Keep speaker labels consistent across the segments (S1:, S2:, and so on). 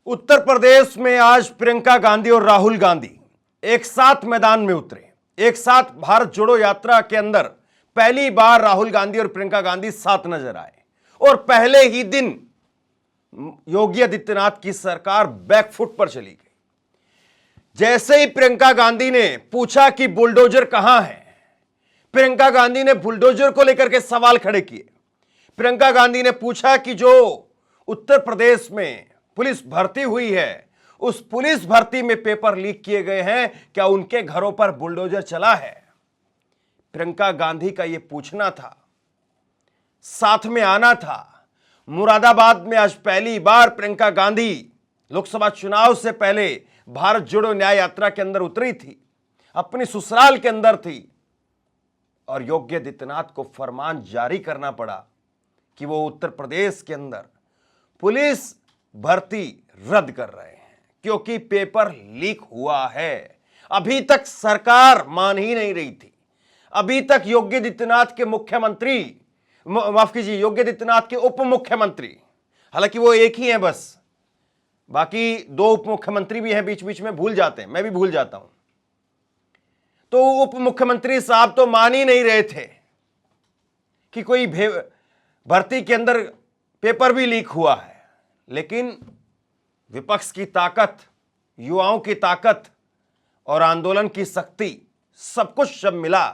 S1: उत्तर प्रदेश में आज प्रियंका गांधी और राहुल गांधी एक साथ मैदान में उतरे। एक साथ भारत जोड़ो यात्रा के अंदर पहली बार राहुल गांधी और प्रियंका गांधी साथ नजर आए और पहले ही दिन योगी आदित्यनाथ की सरकार बैकफुट पर चली गई। जैसे ही प्रियंका गांधी ने पूछा कि बुलडोजर कहां है, प्रियंका गांधी ने बुलडोजर को लेकर के सवाल खड़े किए। प्रियंका गांधी ने पूछा कि जो उत्तर प्रदेश में पुलिस भर्ती हुई है, उस पुलिस भर्ती में पेपर लीक किए गए हैं, क्या उनके घरों पर बुलडोजर चला है? प्रियंका गांधी का यह पूछना था, साथ में आना था। मुरादाबाद में आज पहली बार प्रियंका गांधी लोकसभा चुनाव से पहले भारत जोड़ो न्याय यात्रा के अंदर उतरी थी, अपनी ससुराल के अंदर थी और योगी आदित्यनाथ को फरमान जारी करना पड़ा कि वो उत्तर प्रदेश के अंदर पुलिस भर्ती रद्द कर रहे हैं क्योंकि पेपर लीक हुआ है। अभी तक सरकार मान ही नहीं रही थी। अभी तक योगी आदित्यनाथ के मुख्यमंत्री, माफ कीजिए, योगी आदित्यनाथ के उप मुख्यमंत्री, हालांकि वो एक ही हैं बस, बाकी दो उप मुख्यमंत्री भी हैं, बीच बीच में भूल जाते हैं, मैं भी भूल जाता हूं। तो उप मुख्यमंत्री साहब तो मान ही नहीं रहे थे कि कोई भर्ती के अंदर पेपर भी लीक हुआ है। लेकिन विपक्ष की ताकत, युवाओं की ताकत और आंदोलन की शक्ति, सब कुछ जब मिला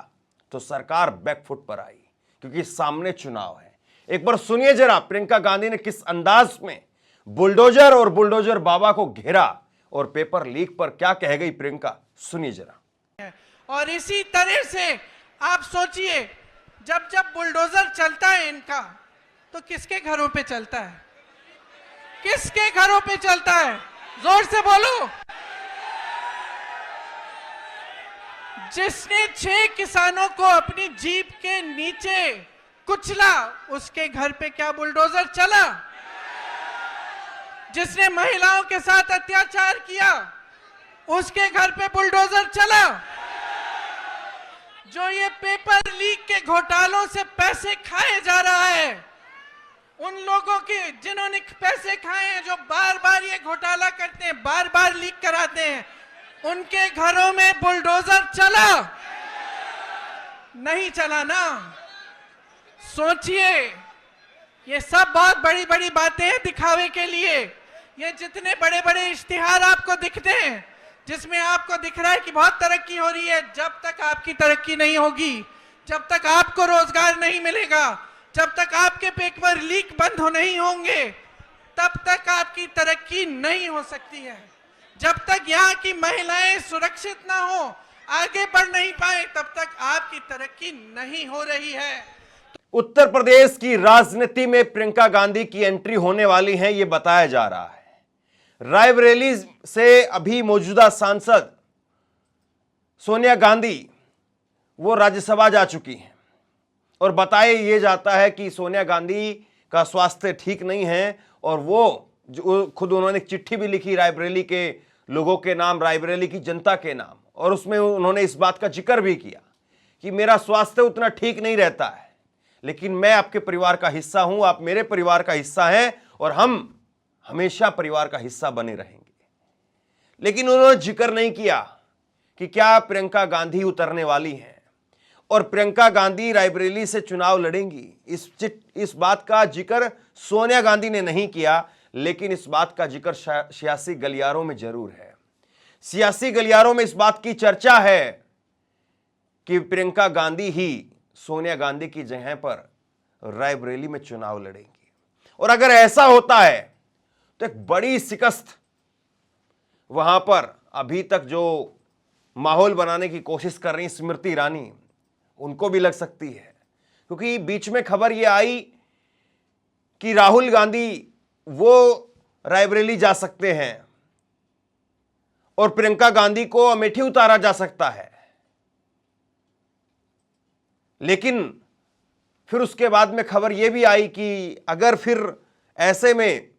S1: तो सरकार बैकफुट पर आई क्योंकि सामने चुनाव है। एक बार सुनिए जरा प्रियंका गांधी ने किस अंदाज में बुलडोजर और बुलडोजर बाबा को घेरा और पेपर लीक पर क्या कह गई प्रियंका, सुनिए जरा।
S2: और इसी तरह से आप सोचिए, जब जब बुलडोजर चलता है इनका, तो किसके घरों पे चलता है? किसके घरों पे चलता है? जोर से बोलो। जिसने 6 किसानों को अपनी जीप के नीचे कुचला, उसके घर पे क्या बुलडोजर चला? जिसने महिलाओं के साथ अत्याचार किया, उसके घर पे बुलडोजर चला? जो ये पेपर लीक के घोटालों से पैसे खाए जा रहा है, उन लोगों के जिन्होंने पैसे खाए हैं, जो बार बार ये घोटाला करते हैं, बार बार लीक कराते हैं, उनके घरों में बुलडोजर चला? नहीं चला ना। सोचिए, ये सब बहुत बड़ी बड़ी बातें हैं दिखावे के लिए। ये जितने बड़े बड़े इश्तिहार आपको दिखते हैं, जिसमें आपको दिख रहा है कि बहुत तरक्की हो रही है, जब तक आपकी तरक्की नहीं होगी, जब तक आपको रोजगार नहीं मिलेगा, जब तक आपके पेपर लीक बंद हो नहीं होंगे, तब तक आपकी तरक्की नहीं हो सकती है। जब तक यहाँ की महिलाएं सुरक्षित ना हो, आगे बढ़ नहीं पाए, तब तक आपकी तरक्की नहीं हो रही है।
S1: उत्तर प्रदेश की राजनीति में प्रियंका गांधी की एंट्री होने वाली है, यह बताया जा रहा है। रायबरेली से अभी मौजूदा सांसद सोनिया गांधी वो राज्यसभा जा चुकी हैं और बताया ये जाता है कि सोनिया गांधी का स्वास्थ्य ठीक नहीं है और वो खुद उन्होंने एक चिट्ठी भी लिखी रायबरेली के लोगों के नाम, रायबरेली की जनता के नाम, और उसमें उन्होंने इस बात का जिक्र भी किया कि मेरा स्वास्थ्य उतना ठीक नहीं रहता है, लेकिन मैं आपके परिवार का हिस्सा हूं, आप मेरे परिवार का हिस्सा हैं और हम हमेशा परिवार का हिस्सा बने रहेंगे। लेकिन उन्होंने जिक्र नहीं किया कि क्या प्रियंका गांधी उतरने वाली हैं और प्रियंका गांधी रायबरेली से चुनाव लड़ेंगी। इस बात का जिक्र सोनिया गांधी ने नहीं किया, लेकिन इस बात का जिक्र सियासी गलियारों में जरूर है। सियासी गलियारों में इस बात की चर्चा है कि प्रियंका गांधी ही सोनिया गांधी की जगह पर रायबरेली में चुनाव लड़ेंगी। और अगर ऐसा होता है तो एक बड़ी शिकस्त वहां पर अभी तक जो माहौल बनाने की कोशिश कर रही स्मृति ईरानी, उनको भी लग सकती है। क्योंकि बीच में खबर यह आई कि राहुल गांधी वो रायबरेली जा सकते हैं और प्रियंका गांधी को अमेठी उतारा जा सकता है, लेकिन फिर उसके बाद में खबर यह भी आई कि अगर फिर ऐसे में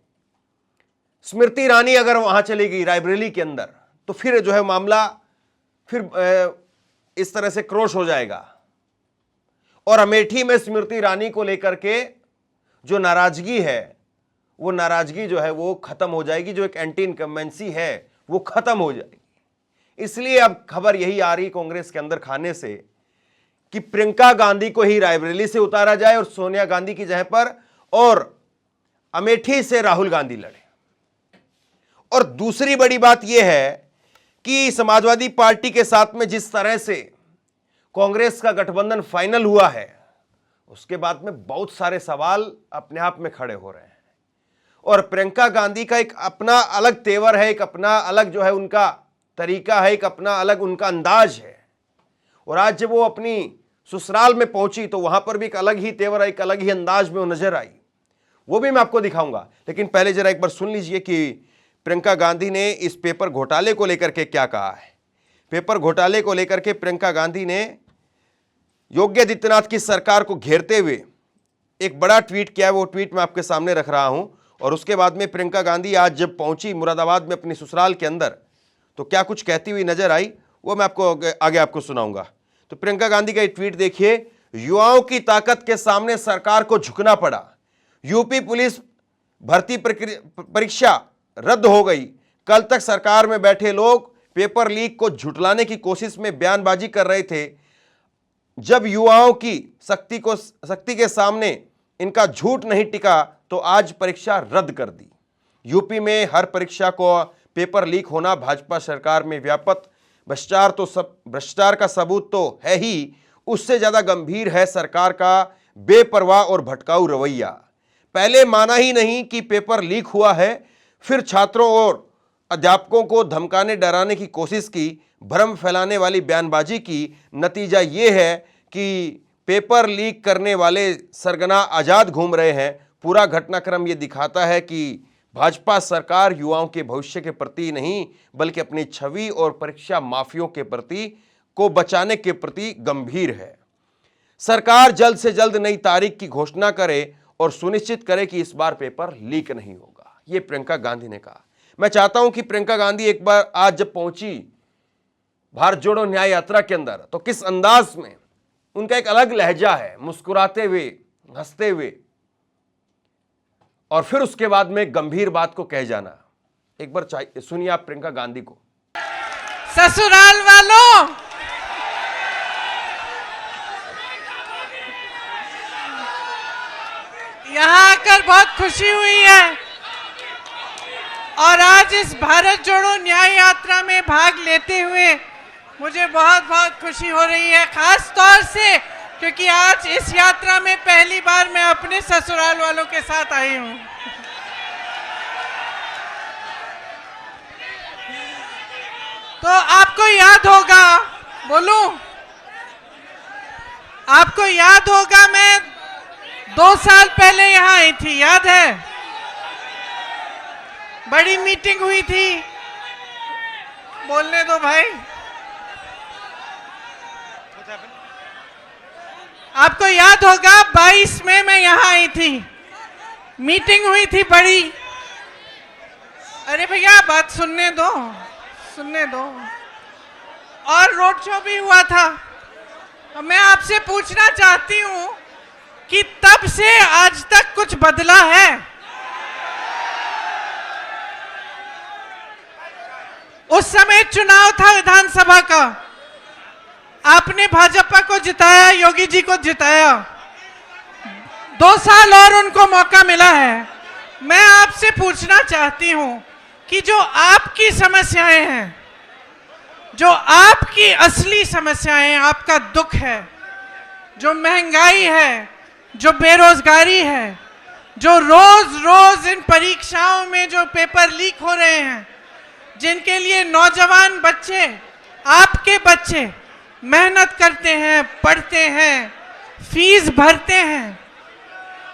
S1: स्मृति ईरानी अगर वहां चली गई रायबरेली के अंदर, तो फिर जो है मामला फिर इस तरह से क्रॉस हो जाएगा और अमेठी में स्मृति ईरानी को लेकर के जो नाराजगी है वो नाराजगी जो है वो खत्म हो जाएगी, जो एक एंटी इनकम्बेंसी है वो खत्म हो जाएगी। इसलिए अब खबर यही आ रही कांग्रेस के अंदर खाने से कि प्रियंका गांधी को ही रायबरेली से उतारा जाए और सोनिया गांधी की जगह पर और अमेठी से राहुल गांधी लड़े। और दूसरी बड़ी बात यह है कि समाजवादी पार्टी के साथ में जिस तरह से कांग्रेस का गठबंधन फाइनल हुआ है, उसके बाद में बहुत सारे सवाल अपने आप में खड़े हो रहे हैं। और प्रियंका गांधी का एक अपना अलग तेवर है, एक अपना अलग जो है उनका तरीका है, एक अपना अलग उनका अंदाज है। और आज जब वो अपनी ससुराल में पहुंची तो वहां पर भी एक अलग ही तेवर, एक अलग ही अंदाज में वो नजर आई। वो भी मैं आपको दिखाऊंगा, लेकिन पहले जरा एक बार सुन लीजिए कि प्रियंका गांधी ने इस पेपर घोटाले को लेकर के क्या कहा है। पेपर घोटाले को लेकर के प्रियंका गांधी ने योगी आदित्यनाथ की सरकार को घेरते हुए एक बड़ा ट्वीट किया है। वो ट्वीट मैं आपके सामने रख रहा हूं। और उसके बाद में प्रियंका गांधी आज जब पहुंची मुरादाबाद में अपनी ससुराल के अंदर, तो क्या कुछ कहती हुई नजर आई वो मैं आपको आगे आपको सुनाऊंगा। तो प्रियंका गांधी का एक ट्वीट देखिए। युवाओं की ताकत के सामने सरकार को झुकना पड़ा, यूपी पुलिस भर्ती परीक्षा रद्द हो गई, कल तक सरकार में बैठे लोग पेपर लीक को झुटलाने की कोशिश में बयानबाजी कर रहे थे, जब युवाओं की शक्ति के सामने इनका झूठ नहीं टिका तो आज परीक्षा रद्द कर दी। यूपी में हर परीक्षा को पेपर लीक होना भाजपा सरकार में व्यापक भ्रष्टाचार का सबूत तो है ही, उससे ज्यादा गंभीर है सरकार का बेपरवाह और भटकाऊ रवैया। पहले माना ही नहीं कि पेपर लीक हुआ है, फिर छात्रों और अध्यापकों को धमकाने डराने की कोशिश की, भ्रम फैलाने वाली बयानबाजी की। नतीजा ये है कि पेपर लीक करने वाले सरगना आजाद घूम रहे हैं। पूरा घटनाक्रम ये दिखाता है कि भाजपा सरकार युवाओं के भविष्य के प्रति नहीं बल्कि अपनी छवि और परीक्षा माफियों के प्रति को बचाने के प्रति गंभीर है। सरकार जल्द से जल्द नई तारीख की घोषणा करे और सुनिश्चित करे कि इस बार पेपर लीक नहीं होगा, ये प्रियंका गांधी ने कहा। मैं चाहता हूं कि प्रियंका गांधी एक बार आज जब पहुंची भारत जोड़ो न्याय यात्रा के अंदर, तो किस अंदाज में उनका एक अलग लहजा है, मुस्कुराते हुए, हंसते हुए, और फिर उसके बाद में गंभीर बात को कह जाना। एक बार सुनिए आप प्रियंका गांधी को।
S2: ससुराल वालों, यहां आकर बहुत खुशी हुई है और आज इस भारत जोड़ो न्याय यात्रा में भाग लेते हुए मुझे बहुत बहुत खुशी हो रही है, खास तौर से क्योंकि आज इस यात्रा में पहली बार मैं अपने ससुराल वालों के साथ आई हूं। तो आपको याद होगा, बोलूं, आपको याद होगा मैं 2 साल पहले यहां आई थी, याद है? बड़ी मीटिंग हुई थी, बोलने दो भाई। आपको याद होगा 22 में मैं यहां आई थी, मीटिंग हुई थी बड़ी। अरे भैया बात सुनने दो, सुनने दो। और रोड शो भी हुआ था। मैं आपसे पूछना चाहती हूं कि तब से आज तक कुछ बदला है? उस समय चुनाव था विधानसभा का, आपने भाजपा को जिताया, योगी जी को जिताया, 2 साल और उनको मौका मिला है। मैं आपसे पूछना चाहती हूं कि जो आपकी समस्याएं हैं, जो आपकी असली समस्याएं, आपका दुख है, जो महंगाई है, जो बेरोजगारी है, जो रोज रोज इन परीक्षाओं में जो पेपर लीक हो रहे हैं, जिनके लिए नौजवान बच्चे, आपके बच्चे मेहनत करते हैं, पढ़ते हैं, फीस भरते हैं,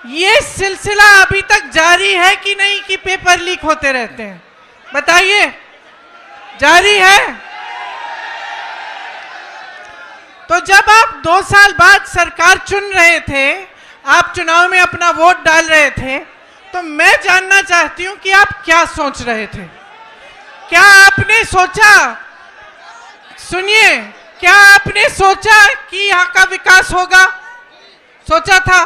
S2: ये सिलसिला अभी तक जारी है कि नहीं कि पेपर लीक होते रहते हैं? बताइए, जारी है? तो जब आप 2 साल बाद सरकार चुन रहे थे, आप चुनाव में अपना वोट डाल रहे थे, तो मैं जानना चाहती हूं कि आप क्या सोच रहे थे? क्या आपने सोचा, सुनिए, क्या आपने सोचा कि यहाँ का विकास होगा? सोचा था?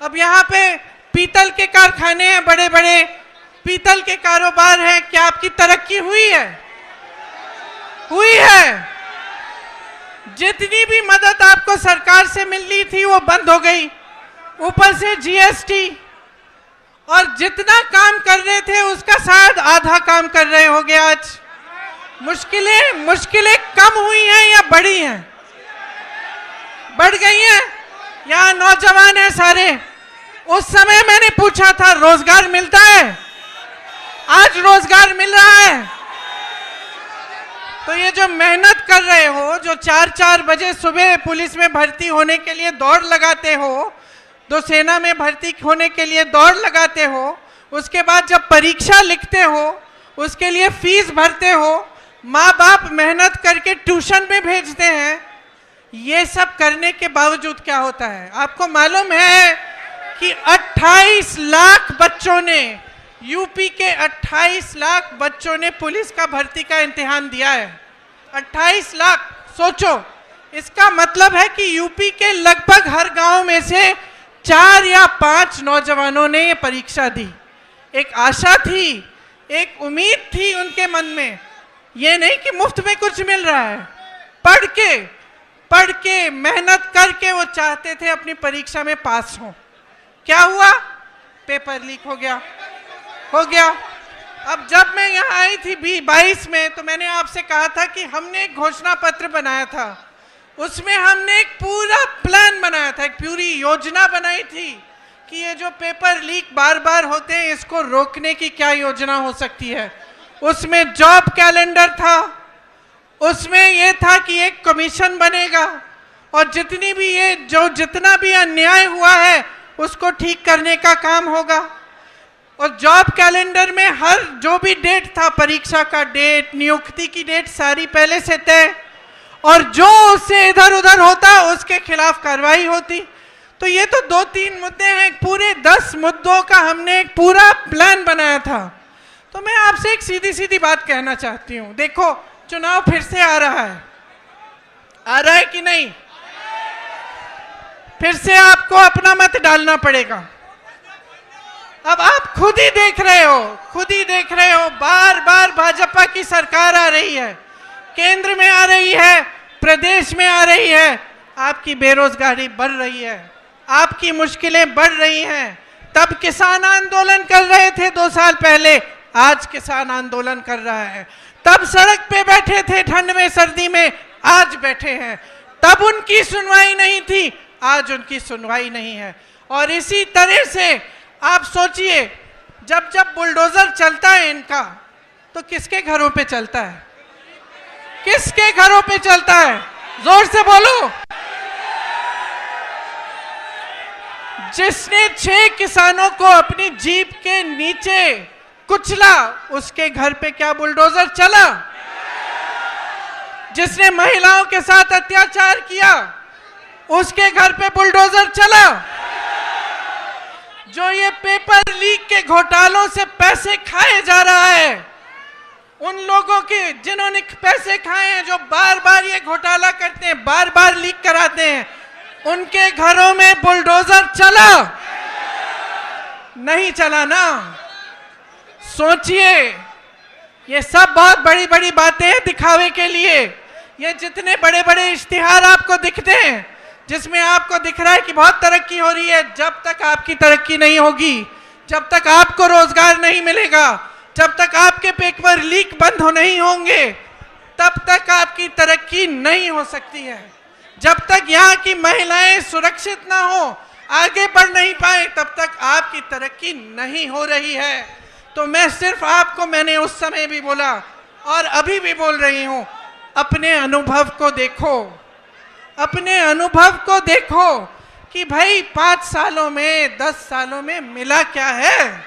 S2: अब यहाँ पे पीतल के कारखाने हैं, बड़े बड़े पीतल के कारोबार हैं, क्या आपकी तरक्की हुई है? हुई है। जितनी भी मदद आपको सरकार से मिलनी थी वो बंद हो गई, ऊपर से जीएसटी, और जितना काम कर रहे थे उसका शायद आधा काम कर रहे होंगे आज। मुश्किलें कम हुई हैं या बढ़ी हैं? बढ़ गई हैं। यहाँ नौजवान हैं सारे, उस समय मैंने पूछा था रोजगार मिलता है, आज रोजगार मिल रहा है। तो ये जो मेहनत कर रहे हो, जो 4-4 बजे सुबह पुलिस में भर्ती होने के लिए दौड़ लगाते हो, तो सेना में भर्ती होने के लिए दौड़ लगाते हो, उसके बाद जब परीक्षा लिखते हो उसके लिए फीस भरते हो, माँ बाप मेहनत करके ट्यूशन में भेजते हैं, ये सब करने के बावजूद क्या होता है? आपको मालूम है कि 28 लाख बच्चों ने, यूपी के 28 लाख बच्चों ने पुलिस का भर्ती का इम्तिहान दिया है। 28 लाख, सोचो, इसका मतलब है कि यूपी के लगभग हर गांव में से 4 या 5 नौजवानों ने ये परीक्षा दी। एक आशा थी, एक उम्मीद थी उनके मन में, ये नहीं कि मुफ्त में कुछ मिल रहा है। पढ़ के मेहनत करके वो चाहते थे अपनी परीक्षा में पास हो। क्या हुआ? पेपर लीक हो गया। अब जब मैं यहाँ आई थी 22 में, तो मैंने आपसे कहा था कि हमने एक घोषणा पत्र बनाया था, उसमें हमने एक पूरा प्लान बनाया था, एक पूरी योजना बनाई थी कि ये जो पेपर लीक बार बार होते हैं इसको रोकने की क्या योजना हो सकती है। उसमें जॉब कैलेंडर था, उसमें ये था कि एक कमीशन बनेगा और जितना भी अन्याय हुआ है उसको ठीक करने का काम होगा। और जॉब कैलेंडर में हर जो भी डेट था, परीक्षा का डेट, नियुक्ति की डेट, सारी पहले से तय, और जो उससे इधर उधर होता उसके खिलाफ कार्रवाई होती। तो ये तो 2-3 मुद्दे हैं, पूरे 10 मुद्दों का हमने एक पूरा प्लान बनाया था। तो मैं आपसे एक सीधी सीधी बात कहना चाहती हूँ, देखो चुनाव फिर से आ रहा है कि नहीं? फिर से आपको अपना मत डालना पड़ेगा। अब आप खुद ही देख रहे हो, बार बार भाजपा की सरकार आ रही है, केंद्र में आ रही है, प्रदेश में आ रही है, आपकी बेरोजगारी बढ़ रही है, आपकी मुश्किलें बढ़ रही हैं। तब किसान आंदोलन कर रहे थे 2 साल पहले, आज किसान आंदोलन कर रहा है। तब सड़क पे बैठे थे ठंड में सर्दी में, आज बैठे हैं। तब उनकी सुनवाई नहीं थी, आज उनकी सुनवाई नहीं है। और इसी तरह से आप सोचिए, जब बुलडोजर चलता है इनका, तो किसके घरों पे चलता है? किसके घरों पे चलता है? जोर से बोलो। जिसने 6 किसानों को अपनी जीप के नीचे कुचला, उसके घर पे क्या बुलडोजर चला? जिसने महिलाओं के साथ अत्याचार किया, उसके घर पे बुलडोजर चला? जो ये पेपर लीक के घोटालों से पैसे खाए जा रहा है, उन लोगों के जिन्होंने पैसे खाए हैं, जो बार बार ये घोटाला करते हैं, बार बार लीक कराते हैं, उनके घरों में बुलडोजर चला? नहीं चला ना। सोचिए, ये सब बहुत बड़ी बड़ी बातें हैं दिखावे के लिए। ये जितने बड़े बड़े इश्तिहार आपको दिखते हैं, जिसमें आपको दिख रहा है कि बहुत तरक्की हो रही है, जब तक आपकी तरक्की नहीं होगी, जब तक आपको रोजगार नहीं मिलेगा, जब तक आपके पेपर लीक बंद नहीं होंगे, तब तक आपकी तरक्की नहीं हो सकती है। जब तक यहाँ की महिलाएं सुरक्षित ना हो, आगे बढ़ नहीं पाए, तब तक आपकी तरक्की नहीं हो रही है। तो मैं सिर्फ आपको, मैंने उस समय भी बोला और अभी भी बोल रही हूँ, अपने अनुभव को देखो, अपने अनुभव को देखो कि भाई 5 सालों में, 10 सालों में मिला क्या है?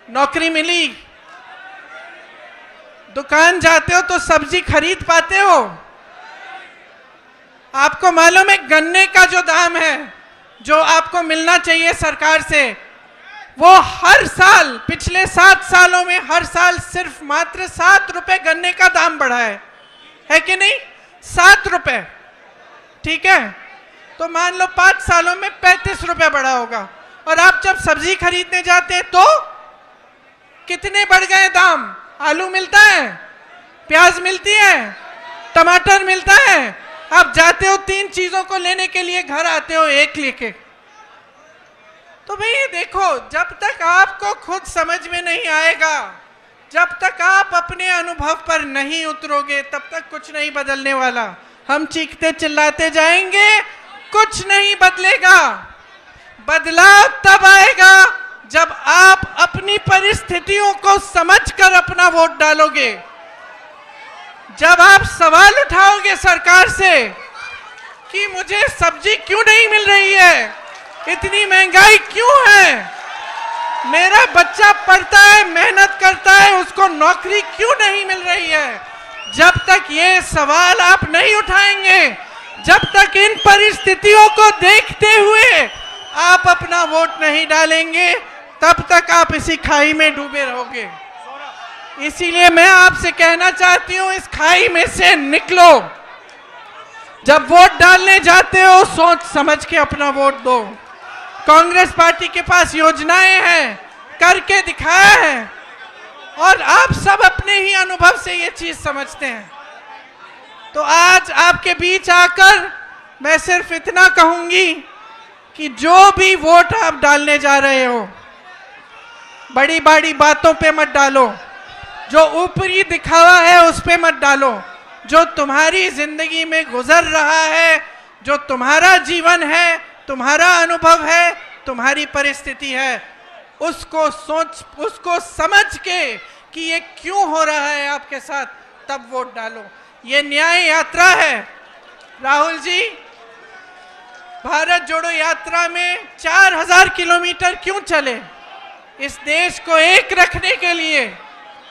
S2: नौकरी मिली, दुकान जाते हो तो सब्जी खरीद पाते हो। आपको मालूम है गन्ने का जो दाम है, जो आपको मिलना चाहिए सरकार से, वो हर साल, पिछले 7 सालों में हर साल सिर्फ मात्र 7 रुपए गन्ने का दाम बढ़ा है कि नहीं? 7 रुपए, ठीक है? तो मान लो 5 सालों में 35 रुपए बढ़ा होगा। और आप जब सब्जी खरीदने जाते हैं तो कितने बढ़ गए दाम? आलू मिलता है, प्याज मिलती है, टमाटर मिलता है, आप जाते हो 3 चीजों को लेने के लिए, घर आते हो 1 लेके। तो भाई देखो, जब तक आपको खुद समझ में नहीं आएगा, जब तक आप अपने अनुभव पर नहीं उतरोगे, तब तक कुछ नहीं बदलने वाला। हम चीखते चिल्लाते जाएंगे, कुछ नहीं बदलेगा। बदलाव तब आएगा जब आप अपनी परिस्थितियों को समझकर अपना वोट डालोगे, जब आप सवाल उठाओगे सरकार से कि मुझे सब्जी क्यों नहीं मिल रही है, इतनी महंगाई क्यों है, मेरा बच्चा पढ़ता है, मेहनत करता है, उसको नौकरी क्यों नहीं मिल रही है। जब तक ये सवाल आप नहीं उठाएंगे, जब तक इन परिस्थितियों को देखते हुए आप अपना वोट नहीं डालेंगे, तब तक आप इसी खाई में डूबे रहोगे। इसीलिए मैं आपसे कहना चाहती हूं, इस खाई में से निकलो। जब वोट डालने जाते हो, सोच समझ के अपना वोट दो। कांग्रेस पार्टी के पास योजनाएं हैं, करके दिखाया है, और आप सब अपने ही अनुभव से ये चीज समझते हैं। तो आज आपके बीच आकर मैं सिर्फ इतना कहूंगी कि जो भी वोट आप डालने जा रहे हो, बड़ी बड़ी बातों पे मत डालो, जो ऊपरी दिखावा है उस पे मत डालो। जो तुम्हारी जिंदगी में गुजर रहा है, जो तुम्हारा जीवन है, तुम्हारा अनुभव है, तुम्हारी परिस्थिति है, उसको समझ के कि ये क्यों हो रहा है आपके साथ, तब वोट डालो। ये न्याय यात्रा है। राहुल जी, भारत जोड़ो यात्रा में 4000 किलोमीटर क्यों चले? इस देश को एक रखने के लिए,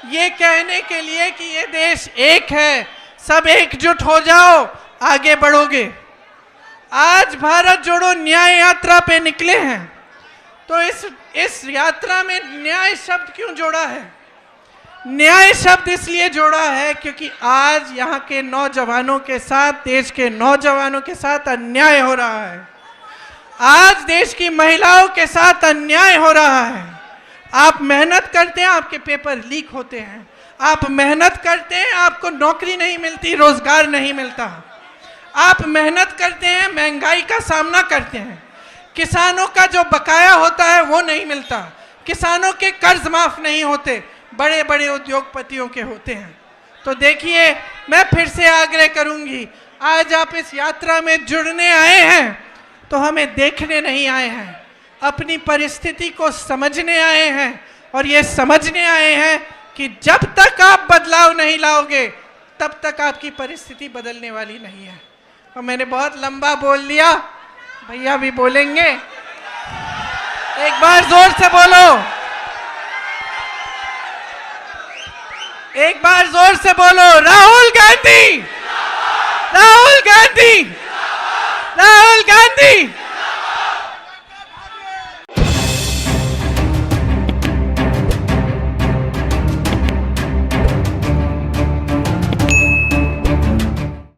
S2: ये कहने के लिए कि ये देश एक है, सब एकजुट हो जाओ, आगे बढ़ोगे। आज भारत जोड़ो न्याय यात्रा पे निकले हैं, तो इस यात्रा में न्याय शब्द क्यों जोड़ा है? न्याय शब्द इसलिए जोड़ा है क्योंकि आज यहाँ के नौजवानों के साथ, देश के नौजवानों के साथ अन्याय हो रहा है। आज देश की महिलाओं के साथ अन्याय हो रहा है। आप मेहनत करते हैं, आपके पेपर लीक होते हैं। आप मेहनत करते हैं, आपको नौकरी नहीं मिलती, रोजगार नहीं मिलता। आप मेहनत करते हैं, महंगाई का सामना करते हैं। किसानों का जो बकाया होता है वो नहीं मिलता, किसानों के कर्ज माफ नहीं होते, बड़े बड़े उद्योगपतियों के होते हैं। तो देखिए, मैं फिर से आग्रह करूंगी, आज आप इस यात्रा में जुड़ने आए हैं तो हमें देखने नहीं आए हैं, अपनी परिस्थिति को समझने आए हैं। और ये समझने आए हैं कि जब तक आप बदलाव नहीं लाओगे, तब तक आपकी परिस्थिति बदलने वाली नहीं है। और मैंने बहुत लंबा बोल लिया, भैया भी बोलेंगे, एक बार जोर से बोलो, एक बार जोर से बोलो, राहुल गांधी, राहुल गांधी, राहुल गांधी।